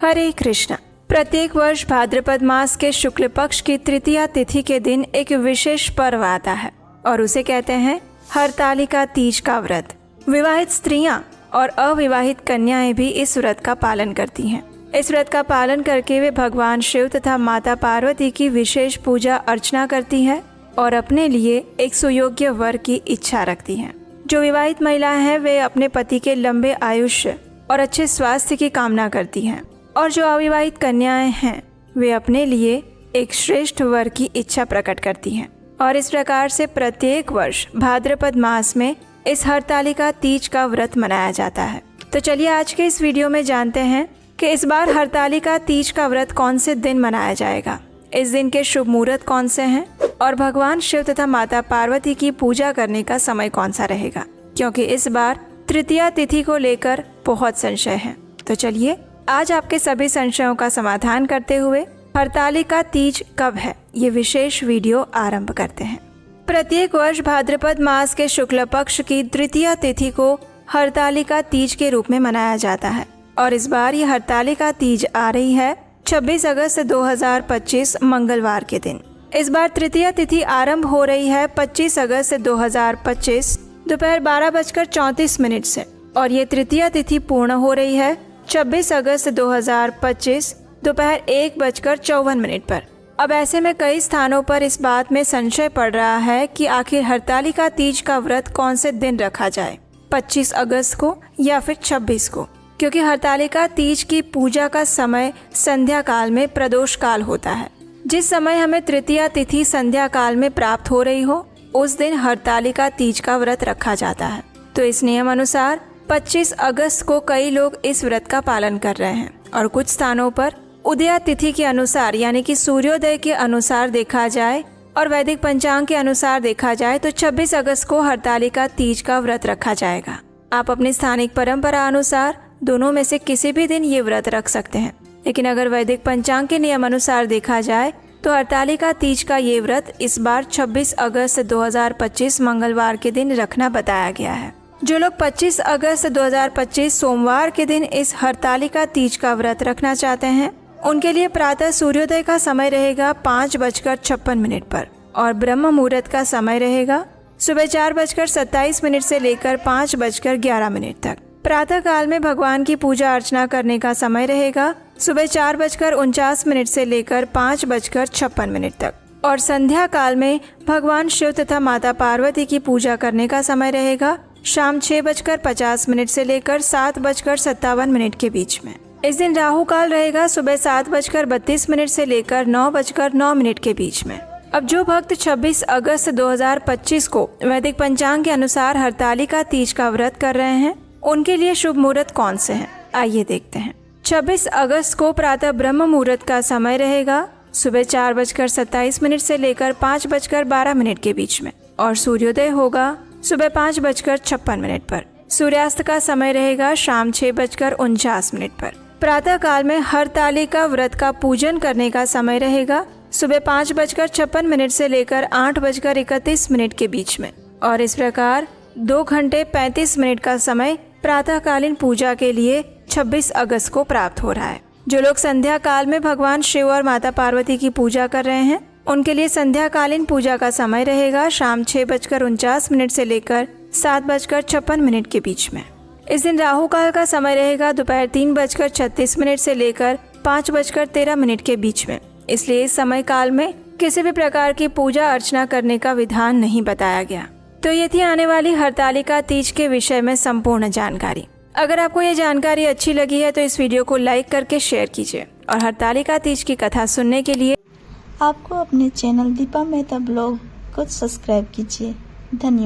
हरे कृष्णा। प्रत्येक वर्ष भाद्रपद मास के शुक्ल पक्ष की तृतीया तिथि के दिन एक विशेष पर्व आता है और उसे कहते हैं हरतालिका तीज का व्रत। विवाहित स्त्रियां और अविवाहित कन्याएं भी इस व्रत का पालन करती हैं। इस व्रत का पालन करके वे भगवान शिव तथा माता पार्वती की विशेष पूजा अर्चना करती है और अपने लिए एक सुयोग्य वर की इच्छा रखती हैं। जो विवाहित महिलाएं हैं वे अपने पति के लंबे आयुष्य और अच्छे स्वास्थ्य की कामना करती हैं और जो अविवाहित कन्याएं हैं वे अपने लिए एक श्रेष्ठ वर की इच्छा प्रकट करती हैं। और इस प्रकार से प्रत्येक वर्ष भाद्रपद मास में इस हरतालिका तीज का व्रत मनाया जाता है। तो चलिए आज के इस वीडियो में जानते हैं कि इस बार हरतालिका तीज का व्रत कौन से दिन मनाया जाएगा, इस दिन के शुभ मुहूर्त कौन से हैं और भगवान शिव तथा माता पार्वती की पूजा करने का समय कौन सा रहेगा, क्योंकि इस बार तृतीया तिथि को लेकर बहुत संशय हैं। तो चलिए आज आपके सभी संशयों का समाधान करते हुए हरतालिका तीज कब है ये विशेष वीडियो आरंभ करते हैं। प्रत्येक वर्ष भाद्रपद मास के शुक्ल पक्ष की तृतीया तिथि को हरतालिका तीज के रूप में मनाया जाता है और इस बार ये हरतालिका तीज आ रही है 26 अगस्त 2025 मंगलवार के दिन। इस बार तृतीया तिथि आरंभ हो रही है 25 अगस्त 2025 दोपहर 12:34 से और ये तृतीया तिथि पूर्ण हो रही है 26 अगस्त 2025 दोपहर 1:54 पर। अब ऐसे में कई स्थानों पर इस बात में संशय पड़ रहा है कि आखिर हरतालिका तीज का व्रत कौन से दिन रखा जाए, 25 अगस्त को या फिर 26 को, क्योंकि हरतालिका तीज की पूजा का समय संध्या काल में प्रदोष काल होता है। जिस समय हमें तृतीया तिथि संध्या काल में प्राप्त हो रही हो उस दिन हरतालिका तीज का व्रत रखा जाता है। तो इस नियम अनुसार 25 अगस्त को कई लोग इस व्रत का पालन कर रहे हैं और कुछ स्थानों पर उदया तिथि के अनुसार यानी कि सूर्योदय के अनुसार देखा जाए और वैदिक पंचांग के अनुसार देखा जाए तो 26 अगस्त को हरतालिका तीज का व्रत रखा जाएगा। आप अपनी स्थानिक परंपरा अनुसार दोनों में से किसी भी दिन ये व्रत रख सकते हैं, लेकिन अगर वैदिक पंचांग के नियम अनुसार देखा जाए तो हरतालिका तीज का ये व्रत इस बार 26 अगस्त 2025 मंगलवार के दिन रखना बताया गया है। जो लोग 25 अगस्त 2025 सोमवार के दिन इस हरतालिका तीज का व्रत रखना चाहते हैं उनके लिए प्रातः सूर्योदय का समय रहेगा 5:56 पर और ब्रह्म मुहूर्त का समय रहेगा सुबह 4:27 से लेकर 5:11 तक। प्रातः काल में भगवान की पूजा अर्चना करने का समय रहेगा सुबह 4:49 से लेकर 5:56 तक और संध्या काल में भगवान शिव तथा माता पार्वती की पूजा करने का समय रहेगा शाम 6:50 से लेकर 7:57 के बीच में। इस दिन राहु काल रहेगा सुबह 7:32 से लेकर 9:09 के बीच में। अब जो भक्त 26 अगस्त 2025 को वैदिक पंचांग के अनुसार हरतालिका तीज का व्रत कर रहे हैं उनके लिए शुभ मुहूर्त कौन से हैं, आइए देखते हैं। 26 अगस्त को प्रातः ब्रह्म मुहूर्त का समय रहेगा सुबह 4:27 से लेकर 5:12 के बीच में और सूर्योदय होगा सुबह 5:56 पर। सूर्यास्त का समय रहेगा शाम 6:49 पर। प्रातः काल में हरतालिका व्रत का पूजन करने का समय रहेगा सुबह 5:56 से लेकर 8:31 के बीच में और इस प्रकार 2 घंटे 35 मिनट का समय प्रातःकालीन पूजा के लिए 26 अगस्त को प्राप्त हो रहा है। जो लोग संध्या काल में भगवान शिव और माता पार्वती की पूजा कर रहे हैं उनके लिए संध्या कालीन पूजा का समय रहेगा शाम 6:49 से लेकर 7:56 के बीच में। इस दिन राहु काल का समय रहेगा दोपहर 3:36 से लेकर 5:13 के बीच में, इसलिए इस समय काल में किसी भी प्रकार की पूजा अर्चना करने का विधान नहीं बताया गया। तो ये थी आने वाली हरतालिका तीज के विषय में संपूर्ण जानकारी। अगर आपको ये जानकारी अच्छी लगी है तो इस वीडियो को लाइक करके शेयर कीजिए और हरतालिका तीज की कथा सुनने के लिए आपको अपने चैनल दीपा मेहता ब्लॉग को सब्सक्राइब कीजिए। धन्यवाद।